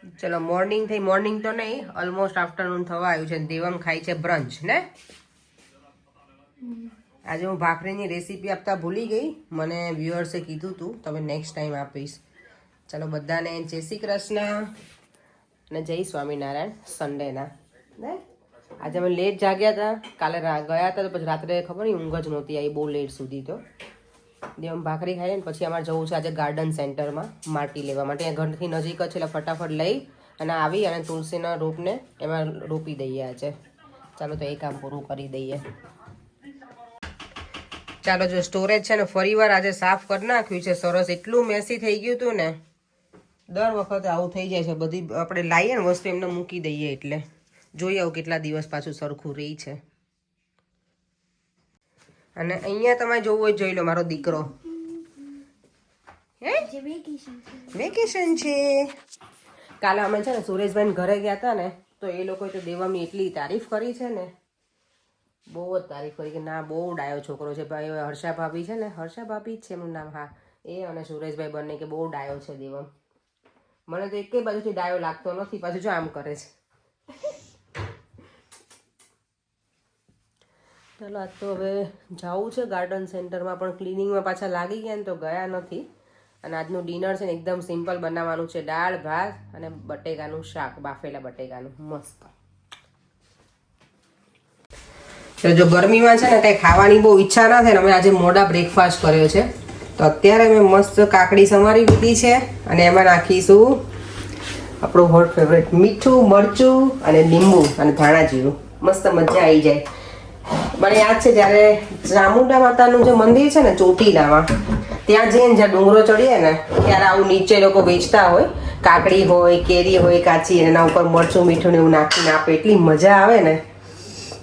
ચલો મોર્નિંગ થઈ, મોર્નિંગ તો નહીં, ઓલમોસ્ટ આફ્ટરનૂન થવા આવ્યું છે. દેવમ ખાય છે બ્રંચ ને. આજે હું ભાખરીની રેસીપી આપતા ભૂલી ગઈ, મને વ્યુઅર્સે કીધું તું તમે નેક્સ્ટ ટાઈમ આપીશ. ચલો બધાને જય શ્રી કૃષ્ણ અને જય સ્વામિનારાયણ. સન્ડેના ને આજે અમે લેટ જાગ્યા હતા, કાલે ગયા હતા તો પછી રાત્રે ખબર નહીં ઊંઘ જ નહોતી આવી બહુ લેટ સુધી. તો દેવમ ભાખરી ખાઈ ને પછી અમારે જવું છે આજે ગાર્ડન સેન્ટરમાં માટી લેવા માટે. અહીંયા ઘરથી નજીક જ છે એટલે ફટાફટ લઈ અને આવી અને તુલસીના રોપને એમાં રોપી દઈએ આજે. ચાલો તો એ કામ પૂરું કરી દઈએ. ચાલો જો સ્ટોરેજ છે ને ફરી વાર આજે સાફ કરી નાખ્યું છે સરસ. એટલું મેસી થઈ ગયું હતું ને, દર વખતે આવું થઈ જાય છે. બધી આપણે લાવીએ ને વસ્તુ એમને મૂકી દઈએ એટલે જોઈએ આવું કેટલા દિવસ પાછું સરખું રહી છે. અને અહીંયા તમે જોવું હોય જોઈ લો, મારો દીકરો વેકેશન છે. કાલે અમે છે ને સુરેશભાઈ ઘરે ગયા હતા ને તો એ લોકોએ તો દેવાની એટલી તારીફ કરી છે ને, બહુ જ તારીફ કરી કે ના બહુ ડાયો છોકરો છે. ભાઈ હર્ષા ભાભી છે ને, હર્ષા ભાભી જ છે એમનું નામ, હા, એ અને સુરેશભાઈ બંને કે બહુ ડાયો છે દેવમ. મને તો એક બાજુથી ડાયો લાગતો નથી, પાછું જો આમ કરે છે. ચાલો આજ તો હવે જવું છે ગાર્ડન સેન્ટરમાં, પણ ક્લિનિંગમાં પાછા લાગી ગયા ને તો ગયા નથી. અને આજનું ડિનર છે ને એકદમ સિમ્પલ બનાવવાનું છે, દાળ ભાત અને બટેકાનું શાક, બાફેલા બટેકાનું મસ્ત. તો જો ગરમીમાં છે ને કંઈ ખાવાની બહુ ઈચ્છા ના થાય ને, અમે આજે મોડા બ્રેકફાસ્ટ કર્યો છે. તો અત્યારે મેં મસ્ત કાકડી સમારી લીધી છે અને એમાં નાખીશું આપણું હોટ ફેવરેટ મીઠું, મરચું અને લીંબુ અને ધાણા જીરું. મસ્ત મજા આવી જાય. મને યાદ છે જ્યારે ચામુંડા માતાનું જે મંદિર છે ને ચોટીલામાં, ત્યાં જઈને જ્યાં ડુંગરો ચડીએ ને ત્યારે આવું નીચે લોકો વેચતા હોય, કાકડી હોય, કેરી હોય કાચી, એના ઉપર મરચું મીઠું ને એવું નાખીને આપે, એટલી મજા આવે ને.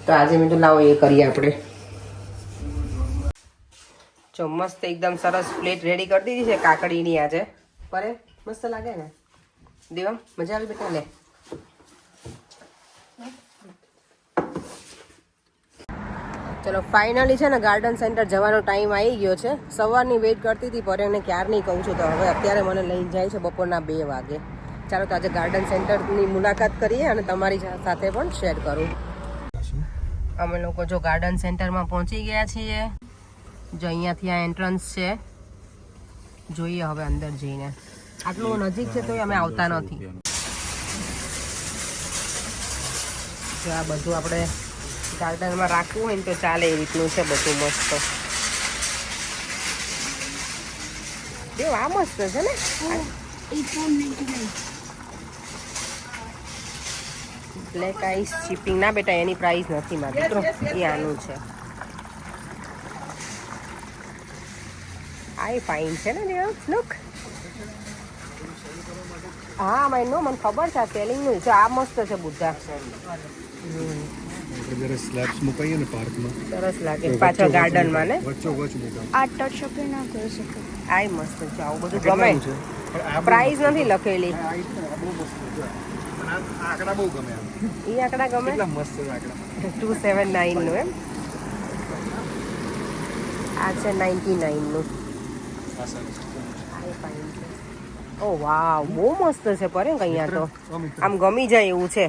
તો આજે મેં તો લાવો એ કરીએ આપણે. જો મસ્ત એકદમ સરસ પ્લેટ રેડી કરી દીધી છે કાકડીની આજે. પરે મસ્ત લાગે ને દેવમ, મજા આવી બેટા. લે ચલો ફાઇનલી છે ને ગાર્ડન સેન્ટર જવાનો ટાઈમ આવી ગયો છે. સવારની વેઇટ કરતી હતી પરેને ક્યારની કહું છું, તો હવે અત્યારે મને લઈને જાય છે બપોરના 2 વાગે. ચાલો તો આજે ગાર્ડન સેન્ટરની મુલાકાત કરીએ અને તમારી સાથે પણ શેર કરું. અમે લોકો જો ગાર્ડન સેન્ટરમાં પહોંચી ગયા છીએ. જો અહીંયાથી આ એન્ટ્રન્સ છે, જોઈએ હવે અંદર જઈને. આટલું નજીક છે તોય અમે આવતા નથી. જો આ બધું આપણે ગાર્ડનમાં રાખવું હોય ને તો ચાલે એ રીતનું છે બધું મસ્ત. જો આ મસ્ત છે ને, બ્લેક આઈસ શિપિંગ ના બેટા એની પ્રાઇસ નથી મારી મિત્રો, એ આનું છે. આ એ ફાઇન છે ને દેવ, લુક. હા મારી નો મને ખબર છે આ સેલિંગનું છે. આ મસ્ત છે બુદ્ધા. સ્લેબ્સ મુકાઈએ ને પાર્કમાં સરસ લાગે પાછળ ગાર્ડનમાં ને. વચ્ચો વચ મુકા આ ટચ શોપિંગ ના કરી શકે. આ મસ્ત છે, આવું બધું ગમે. પ્રાઇસ નથી લખેલી. બહુ મસ્ત છે. આંકડા બહુ ગમે. એ આંકડા ગમે, કેટલા મસ્ત છે આંકડા. 279 નું એમ. આ છે 99 નું. ઓ વાવ, બહુ મસ્ત છે પરે અહીંયા તો. આમ ગમી જાય એવું છે.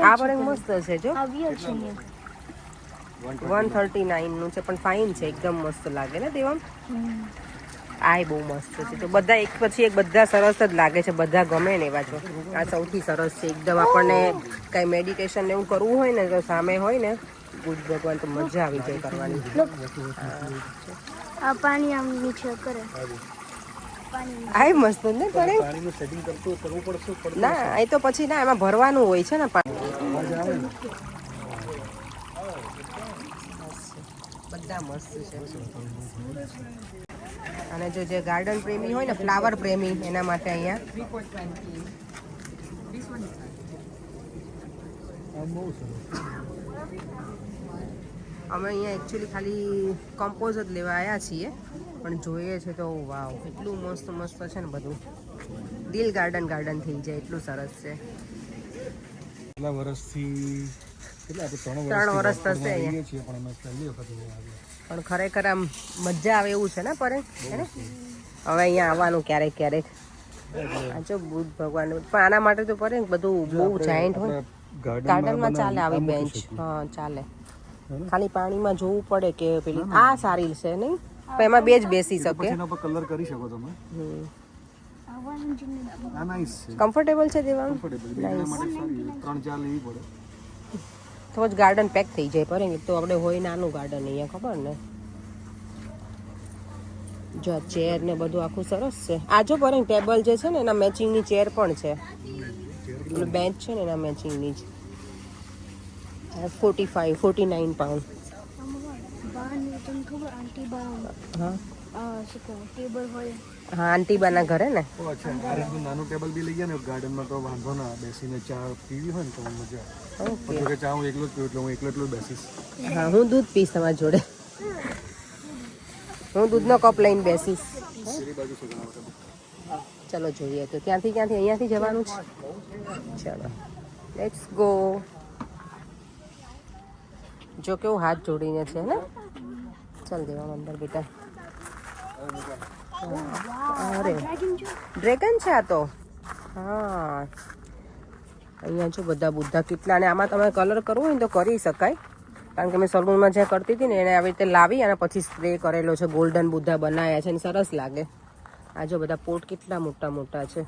આ પણ મસ્ત છે જો, 139 નું છે પણ ફાઇન છે, એકદમ મસ્ત લાગે ને દેવમ. આ બહુ મસ્ત છે. તો બધા એક પછી એક બધા સરસ જ લાગે છે, બધા ગમે ને એવા છો. આ સૌથી સરસ છે એકદમ. આપણને કઈ મેડિટેશન એવું કરવું હોય ને તો સામે હોય ને ગુડ ભગવાન તો મજા આવી જાય કરવાની. આ પાણી આમ નીચે કરે. આ મસ્ત ને પડે. પાણીનું સેટિંગ કરવું પડશે. ના એ તો પછી ના એમાં ભરવાનું હોય છે ને પાણી. બધા મસ્ત છે. અને જો જે ગાર્ડન પ્રેમી હોય ને, ફ્લાવર પ્રેમી, એના માટે અહીંયા અમે અહીંયા એકચ્યુઅલી ખાલી કમ્પોઝ જ લેવા આવ્યા છીએ, પણ જોઈએ છે તો વાવ એટલું મસ્ત મસ્ત છે ને બધું. દિલ ગાર્ડન ગાર્ડન થઈ જાય એટલું સરસ છે. કેટલા વર્ષથી, કેટલા 3 વર્ષ થશે અહીંયા. પણ ખરેખર આમ મજા આવે એવું છે ને પરે. હવે અહીંયા આવવાનું ક્યારેક ક્યારેક. આ જો બુદ્ધ ભગવાન પણ આના માટે તો પડે ને બધું બહુ જાયન્ટ હોય ગાર્ડનમાં ચાલે આવી બેન્ચ હા ચાલે ખાલી પાણીમાં જોવું પડે કે પેલી આ સારી છે નહીં પણ એમાં બે જ બેસી શકે એના પર કલર કરી શકો તમે આ નાઈસ છે કમ્ફર્ટેબલ છે દેવાનું કમ્ફર્ટેબલ એના માટે સારી 3-4 લેવી પડે તો જ ગાર્ડન પેક થઈ જાય પર તો આપણે હોય નાનું ગાર્ડન અહીંયા ખબર ને જો ચેર ને બધું આખું સરસ છે આ જો પર ટેબલ જે છે ને એના મેચિંગની ચેર પણ છે બેન્ચ છે ને એના મેચિંગની જ 49 પાઉન્ડ બહારની તમને ખબર આંટી બા હા શું કહે ટેબલ હોય હા આંટી બાના ઘરે ને તો અચ્છા આ રીતનું નાનું ટેબલ બી લઈ ગયા ને ગાર્ડનમાં તો વાંધો ના બેસીને ચા પીવી હોય ને તો મજા આવે ઓકે જો કે ચા હું એકલો જ પીવું એટલે હું એકલો બેસીશ હા હું દૂધ પીશ તમારી જોડે હું દૂધનો કપ લઈને બેસીશ શેરી બાજુ છે ઘણા બધા ચલો જોઈએ તો ત્યાંથી અહીંયાથી જવાનું છે ચલો લેટ્સ ગો જો કેવું હાથ જોડીને છે ને ચાલ દેવા અંદર બેટા અરે ડ્રેગન છે આ તો હા અહીંયા જો બધા બુદ્ધા કેટલા અને આમાં તમે કલર કરવો હોય ને તો કરી શકાય કારણ કે મેં સલૂનમાં જ્યાં કરતી હતી ને એને આવી રીતે લાવી અને પછી સ્પ્રે કરેલો છે ગોલ્ડન બુદ્ધા બનાવ્યા છે અને સરસ લાગે આ જો બધા પોટ કેટલા મોટા મોટા છે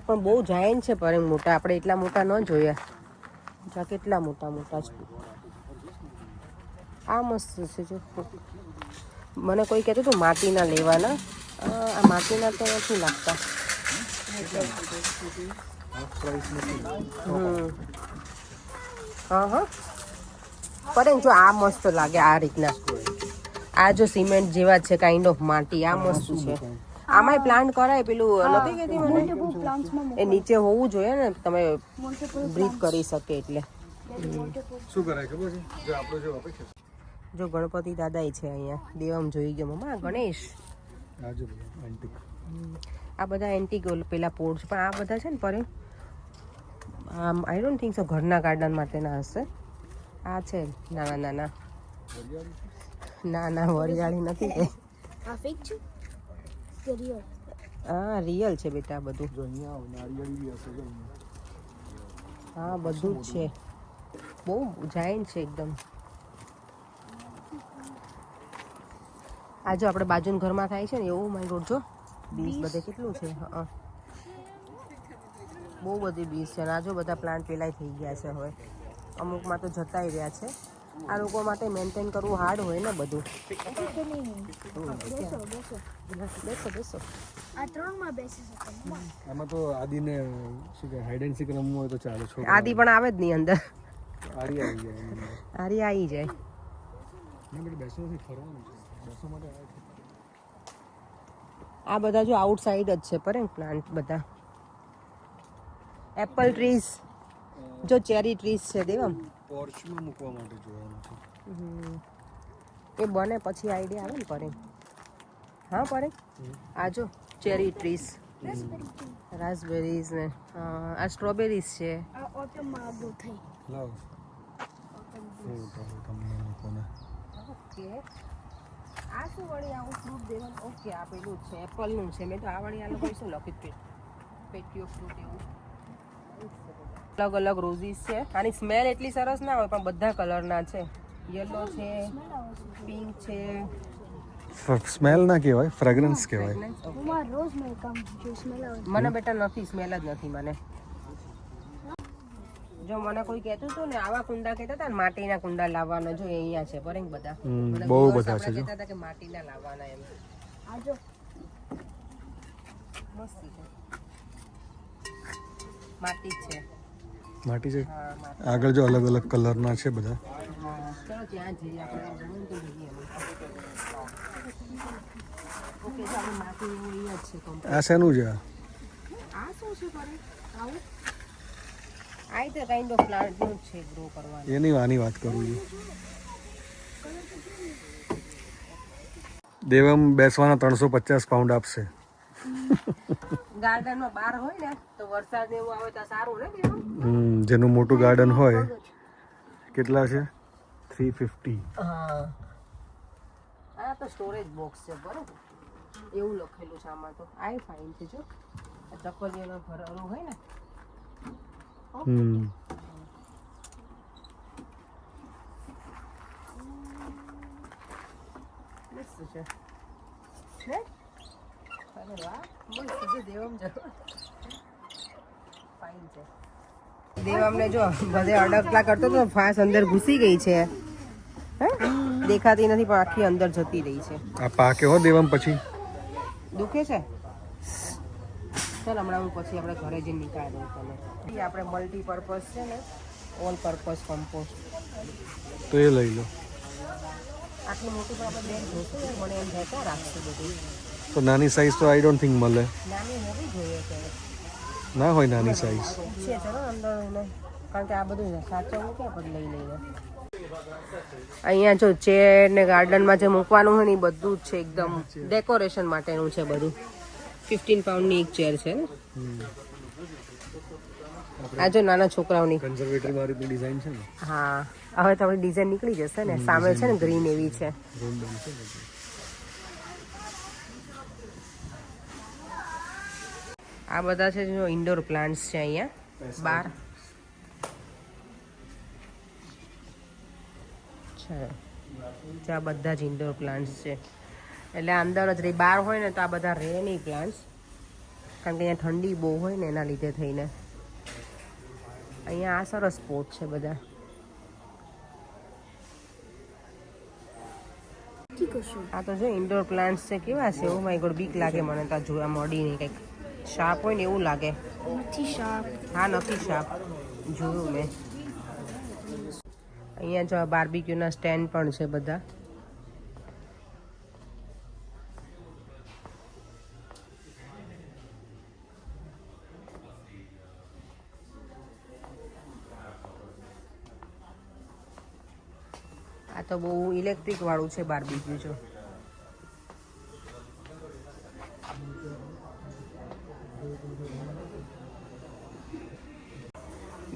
પણ બહુ જાયન્ટ છે પર મોટા આપણે એટલા મોટા ન જોયા જા કેટલા મોટા મોટા છે આ મસ્ત છે જો મને કોઈ કહેતું હતું માટીના લેવાના આ માટીના તો નથી લાગતા હા હા પર જો આ મસ્ત લાગે આ રીતના આ જો સિમેન્ટ જેવા છે કાઇન્ડ ઓફ માટી આ મસ્ત છે આમાંય પ્લાન્ટ કરાય પેલું નથી કહેતી મને એ નીચે હોવું જોઈએ ને તમે બ્રીથ કરી શકે એટલે શું કરાય ખબર છે જો આપણો જો અપેક્ષા જો ગણપતિ દાદા છે અહીંયા દેવમ જોઈ ગયો મમ્મા ગણેશ આ જો એન્ટિક આ બધા એન્ટિક પેલા પોર્ટ છે પણ આ બધા છે ને પર આમ આઈ ડોન્ટ થિંક સો ઘરના ગાર્ડન માટેના હશે આ છે નાના નાના ના ના વરિયાળી નથી કે આ ફેક છે કે રિયલ હા રિયલ છે બેટા બધું જો અહીંયા નારિયેળી બી હશે જો હા બધું જ છે બહુ જાયન્ટ છે એકદમ આ જો આપણે બાજુના ઘરમાં થાય છે ને એવું મારી રોડ જો બીસ બધે કેટલું છે હા બહુ બધી બીસ છે અને આ જો બધા પ્લાન્ટ પેલાય થઈ ગયા છે હવે અમુકમાં તો જતાય રહ્યા છે આ લોકો માટે મેન્ટેન કરવું હાર્ડ હોય ને બધું બેસો બેસો આ ત્રણમાં બેસી શકે આમાં તો આદિને શું કે હાઈડ એન્ડ સીક રમવું હોય તો ચાલે છો આદિ પણ આવે જ નહીં અંદર આરી આવી જાય અંદર. આરી આવી જાય ના બેટા બેસવું નથી ફરવાનું છે બેસવા માટે આવે છે આ બધા જો આઉટ સાઈડ જ છે પર પ્લાન્ટ બધા એપલ ટ્રીઝ જો ચેરી ટ્રીઝ છે દેવમ પોર્ચમાં મૂકવા માટે જોવાનું છે એ બને પછી આઈડિયા આવે ને પરે હા પરે આ જો ચેરી ટ્રીઝ રાસબેરીઝ ને આ સ્ટ્રોબેરીઝ છે આ ઓટોમાં આગળ થઈ લાવ તમને મૂકવાને ઓકે આ શું વળી આવું ફ્રૂટ દેવાનું ઓકે આ પેલું છે એપલનું છે મેં તો આ વળી આ લોકો શું લખ્યું પેટીઓ ફ્રૂટ એવું અલગ અલગ રોઝીસ છે આની સ્મેલ એટલી સરસ ના હોય પણ બધા કલરના છે યલો છે પિંક છે સ્મેલ ના કહેવાય ફ્રેગ્રન્સ કહેવાય હું રોજ મેં કામ જો સ્મેલ આવે મને બેટા નથી સ્મેલ જ નથી મને જો મને કોઈ કહેતું હતું ને આવા કુંડા કહેતા હતા ને માટીના કુંડા લાવવાના જો અહીંયા છે પર બધા બહુ બધા છે જો કહેતા હતા કે માટીના લાવવાના એમ આ જો મસ્ત છે માટી જ છે માટી છે હા માટી આગળ જો અલગ અલગ કલરના છે બધા ચલો ત્યાં જઈએ આપણે જવું તો જઈએ ઓકે તો આપણે માટી એવું અહીંયા જ છે complete. આ શેનું છે આ આ શું છે કરે આવું આ તો કાઇન્ડ ઓફ પ્લાન્ટ નું છે ગ્રો કરવાનું એની આની વાત કરું છું દેવમ બેસવાના 350 પાઉન્ડ આપશે ગાર્ડનમાં બહાર હોય ને તો વરસાદ ને એવું આવે તો સારું ને દેવું જેનું મોટું ગાર્ડન હોય કેટલા છે 350 હા આ તો સ્ટોરેજ બોક્સ છે બરાબર, એવું લખેલું છે આમાં તો. આ ફાઇન છે જો, ચપ્પલીઓનો ભરેલું હોય ને. મસ્ત છે ને? અરે વાહ, મસ્ત છે. દેવમ જો ફાઇન છે. દેવામને જો બધે અડકલા કરતો તો ફાસ અંદર ઘૂસી ગઈ છે. હે દેખાતી નથી પણ આખી અંદર જતી રહી છે. આ પાકે હો દેવમ પછી દુખે છે. ચાલ હમણાં હું પછી આપણે ઘરે જઈને નીકાળી દઉં તને. આપણે મલ્ટીપર્પઝ છે ને, ઓલ પર્પઝ કમ્પોસ્ટ તો એ લઈ લો. આટલી મોટી પણ આપણે બેગ જોઈશું મને એમ થાય ક્યાં રાખશું બધું. તો નાની સાઈઝ તો આઈ ડોન્ટ થિંક મળે. નાની હોવી જોઈએ છે. ના હોય નાની સાઈઝ. છે ચલો અંદર એને, કારણ કે આ બધું સાચવવું ક્યાં પણ લઈ લઈને. અહીંયા જો ચેર ને ગાર્ડનમાં જે મૂકવાનું હોય ને એ બધું જ છે, એકદમ ડેકોરેશન માટેનું છે બધું. 15 પાઉન્ડની એક ચેર છે ને. આ જો નાના છોકરાઓની કન્ઝર્વેટરી વાળી ડિઝાઇન છે ને. હા હવે તો આપણી ડિઝાઇન નીકળી જશે ને. સામે છે ને ગ્રીન એવી છે. આ બધા છે જો ઇન્ડોર પ્લાન્ટ્સ છે અહીંયા બહાર. આ બધા જ ઇન્ડોર પ્લાન્ટ્સ છે, એટલે અંદર જ રહી. બહાર હોય ને તો આ બધા રહે નહીં પ્લાન્ટ્સ, કારણ કે અહીંયા ઠંડી બહુ હોય ને એના લીધે થઈને. અહીંયા આ સરસ સ્પોટ છે બધા. આ તો જો ઇન્ડોર પ્લાન્ટ્સ છે, કેવા છે. ઓ માય ગોડ, બીક લાગે મને તો જોવા મોડી નહીં. કંઈક શાર્પ હોય ને એવું લાગે. નથી શાર્પ. હા નથી શાર્પ, જોયું મેં. અહીંયા જો બાર્બીક્યુના સ્ટેન્ડ પણ છે બધા. આ તો બહુ ઇલેક્ટ્રિક વાળું છે બાર્બીક્યુ જો.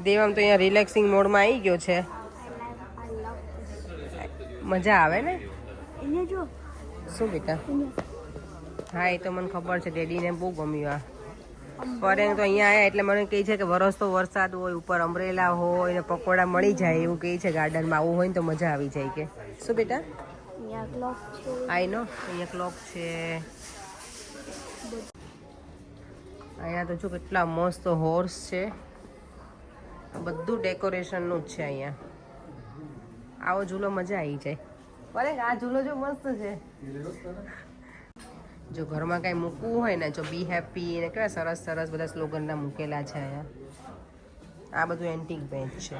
દેવમ તો અહીંયા રિલેક્સિંગ મોડમાં આવી ગયો છે. મજા આવે ને? એને જો શું બેટા? હા એ તો મને ખબર છે, ડેડીને બહુ ગમ્યું. આ પરેંગ તો અહીંયા આવ્યા એટલે મને કહે છે કે વરસતો વરસાદ હોય, ઉપર અમરેલા હોય ને પકોડા મળી જાય એવું કહે છે. ગાર્ડનમાં આવું હોય ને તો મજા આવી જાય કે શું બેટા? અહીંયા ક્લોક છે. આઈ નો, અહીંયા ક્લોક છે. અહીંયા તો જો કેટલા મસ્ત હોર્સ છે. બધું ડેકોરેશનનું જ છે અહીંયા. આવો ઝૂલો મજા આવી જાય. બરે આ ઝૂલો જો મસ્ત છે. જો ઘરમાં કાંઈ મૂકવું હોય ને, જો બી હેપી ને કેવા સરસ સરસ બધા સ્લોગનના મૂકેલા છે અહીંયા. આ બધું એન્ટિક બેન્ચ છે.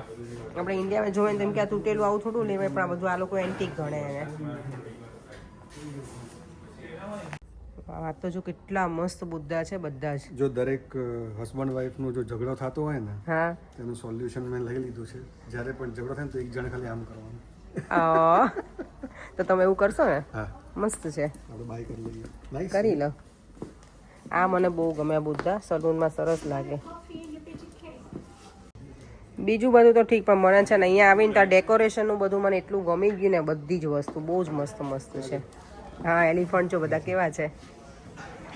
આપણે ઇન્ડિયામાં જોઈએ ને તેમ કે આ તૂટેલું આવું થોડું લેવાય, પણ આ બધું આ લોકો એન્ટિક ગણે એને. આ તો જો કેટલા મસ્ત બુદ્ધા છે બધા જ. જો દરેક હસબન્ડ વાઈફનો જો ઝઘડો થતો હોય ને, હા તેનું સોલ્યુશન મેં લઈ લીધું છે. જ્યારે પણ ઝઘડો થાય ને તો એક જણ ખાલી આમ કરવાનું. તો તમે એવું કરશો ને? હા મસ્ત છે, આપણે બાય કરી લઈએ. નાઈસ. કરી લો. આ મને બહુ ગમે આ બુદ્ધા, સલૂનમાં સરસ લાગે. બીજું બધું તો ઠીક, પણ મને છે ને અહીંયા આવીને તો ડેકોરેશનનું બધું મને એટલું ગમી ગયું ને. બધી જ વસ્તુ બહુ જ મસ્ત મસ્ત છે. હા એલિફન્ટ જો બધા કેવા છે.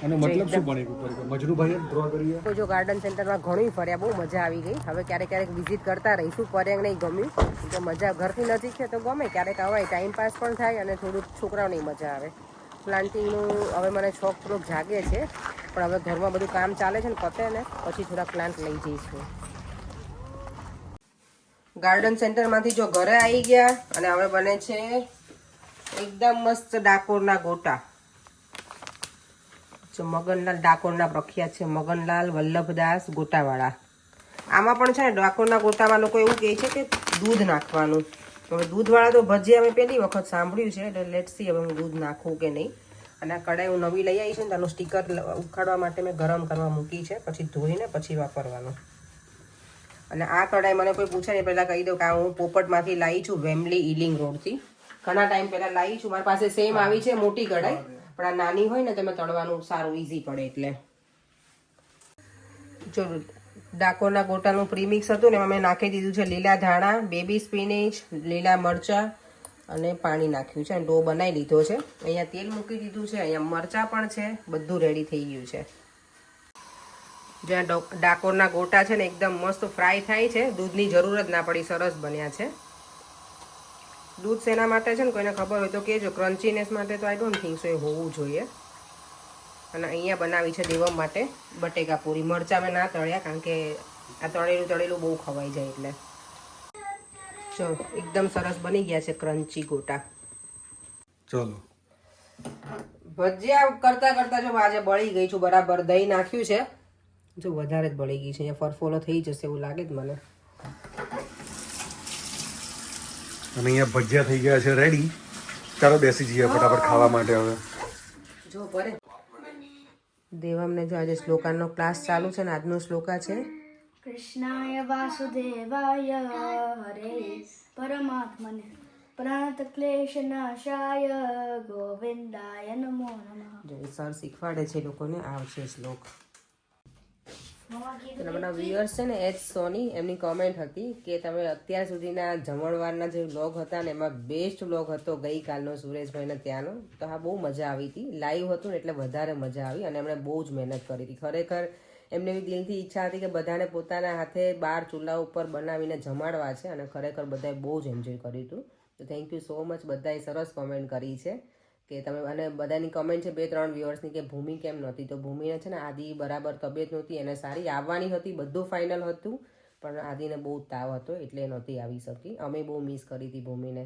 અને મતલબ શું બને ઉપર મજરૂભાઈ ડ્રો કરીએ. તો જો ગાર્ડન સેન્ટરમાં ઘણું ફર્યા, બહુ મજા આવી ગઈ. હવે ક્યારેક ક્યારેક વિઝિટ કરતા રહીશું. પર્યાંગ નહીં ગમ્યું તો મજા, ઘરથી નજીક છે તો ગમે. ક્યારેક અવાય, ટાઈમ પાસ પણ થાય અને થોડુંક છોકરાઓની મજા આવે. પ્લાન્ટિંગનું હવે મને શોખ થોડોક જાગે છે, પણ હવે ઘરમાં બધું કામ ચાલે છે ને, પતે ને પછી થોડા પ્લાન્ટ લઈ જઈશું. ગાર્ડન સેન્ટરમાંથી જો ઘરે આવી ગયા અને હવે બને છે એકદમ મસ્ત ડાકોરના ગોટા. જો મગનલાલ ડાકોરના પ્રખ્યાત છે, મગનલાલ વલ્લભદાસ ગોટાવાળા. આમાં પણ છે ને ડાકોરના ગોટામાં લોકો એવું કહે છે કે દૂધ નાખવાનું. હવે દૂધવાળા તો ભજીયા મેં પહેલી વખત સાંભળ્યું છે, એટલે લેટ્સ સી હવે હું દૂધ નાખું કે નહીં. અને આ કડાઈ હું નવી લઈ આવી છે ને, તેનું સ્ટીકર ઉખાડવા માટે મેં ગરમ કરવા મૂકી છે, પછી ધોઈને પછી વાપરવાનું. અને આ કડાઈ મને કોઈ પૂછે ને પહેલાં કહી દઉં કે હું પોપટમાંથી લાવી છું, વેમ્બલી ઈલિંગ રોડથી. ઘણા ટાઈમ પહેલાં લાવી છું. મારી પાસે સેમ આવી છે મોટી કડાઈ, પણ આ નાની હોય ને તમે તળવાનું સારું ઇઝી પડે. એટલે જો ડાકોરના ગોટાનું પ્રીમિક્સ હતું ને, એમાં મેં નાખી દીધું છે લીલા ધાણા, બેબી સ્પિનેચ, લીલા મરચાં, અને પાણી નાખ્યું છે અને ડો બનાવી લીધો છે. અહીંયા તેલ મૂકી દીધું છે, અહીંયા મરચાં પણ છે, બધું રેડી થઈ ગયું છે. જ્યાં ડાકોરના ગોટા છે ને એકદમ મસ્ત ફ્રાય થાય છે, દૂધની જરૂર જ ના પડી, સરસ બન્યા છે. દૂધ શેના માટે છે ને કોઈને ખબર હોય તો કહેજો. ક્રન્ચીનેસ માટે તો આઈ ડોન્ટ થિંક સો એ હોવું જોઈએ. અને અહીંયા બનાવી છે દેવમ માટે બટેકા પૂરી. મરચાં મેં ના તળ્યા કારણ કે આ તળેલું બહુ ખવાઈ જાય એટલે. ચલો એકદમ સરસ બની ગયા છે ક્રન્ચી ગોટા. ચલો ભજીયા કરતા કરતા જો આજે બળી ગઈ છું બરાબર. દહીં નાખ્યું છે, જો વધારે જ બળી ગઈ છે. અહીંયા ફરફોલો થઈ જશે એવું લાગે જ મને. અને અહીંયા ભજીયા થઈ ગયા છે રેડી. ચાલો બેસી જઈએ ફટાફટ ખાવા માટે હવે. જો પરે દેવમને જો આજે શ્લોકાનો ક્લાસ ચાલુ છે ને આજનો શ્લોકા છે કૃષ્ણાય વાસુદેવાય હરે પરમાત્મને પ્રાણત ક્લેશનાશાય ગોવિંદાય નમો નમઃ. જો સર શીખવાડે છે લોકોને આવશે શ્લોક. તમારા વ્યુઅર્સ છે ને એચ સોની, એમની કોમેન્ટ હતી કે તમે અત્યાર સુધીના જમણવારના જે વ્લોગ હતા ને એમાં બેસ્ટ વ્લોગ હતો ગઈકાલનો સુરેશભાઈને ત્યાંનો. તો હા બહુ મજા આવી હતી. લાઈવ હતું ને એટલે વધારે મજા આવી અને એમણે બહુ જ મહેનત કરી હતી. ખરેખર એમને એવી દિલથી ઈચ્છા હતી કે બધાને પોતાના હાથે બાર ચૂલા ઉપર બનાવીને જમાડવા છે અને ખરેખર બધાએ બહુ જ એન્જોય કર્યું હતું. તો થેન્ક યુ સો મચ. બધાએ સરસ કોમેન્ટ કરી છે કે તમે, અને બધાની કમેન્ટ છે 2-3 વ્યુઅર્સની કે ભૂમિ કેમ નહોતી. તો ભૂમિને છે ને આદિ બરાબર તબિયત નહોતી, એને સારી આવવાની હતી, બધું ફાઇનલ હતું, પણ આદિને બહુ તાવ હતો એટલે નહોતી આવી શકી. અમે બહુ મિસ કરી હતી ભૂમિને.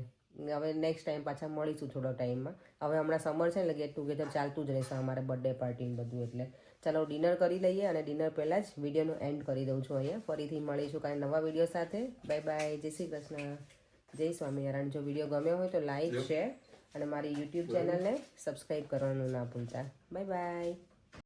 હવે નેક્સ્ટ ટાઈમ પાછા મળીશું થોડા ટાઈમમાં. હવે હમણાં સમર છે એટલે ગેટ ટુગેધર ચાલતું જ રહેશે અમારે, બર્થડે પાર્ટી બધું. એટલે ચાલો ડિનર કરી લઈએ અને ડિનર પહેલાં જ વિડીયોનો એન્ડ કરી દઉં છું અહીંયા. ફરીથી મળીશું કાંઈ નવા વિડીયો સાથે. Bye bye. જય શ્રી કૃષ્ણ, જય સ્વામિનારાયણ. જો વિડીયો ગમ્યો હોય તો લાઈક, શેર અને મારી યુટ્યુબ ચેનલને સબસ્ક્રાઈબ કરવાનું ના ભૂલતા. Bye bye.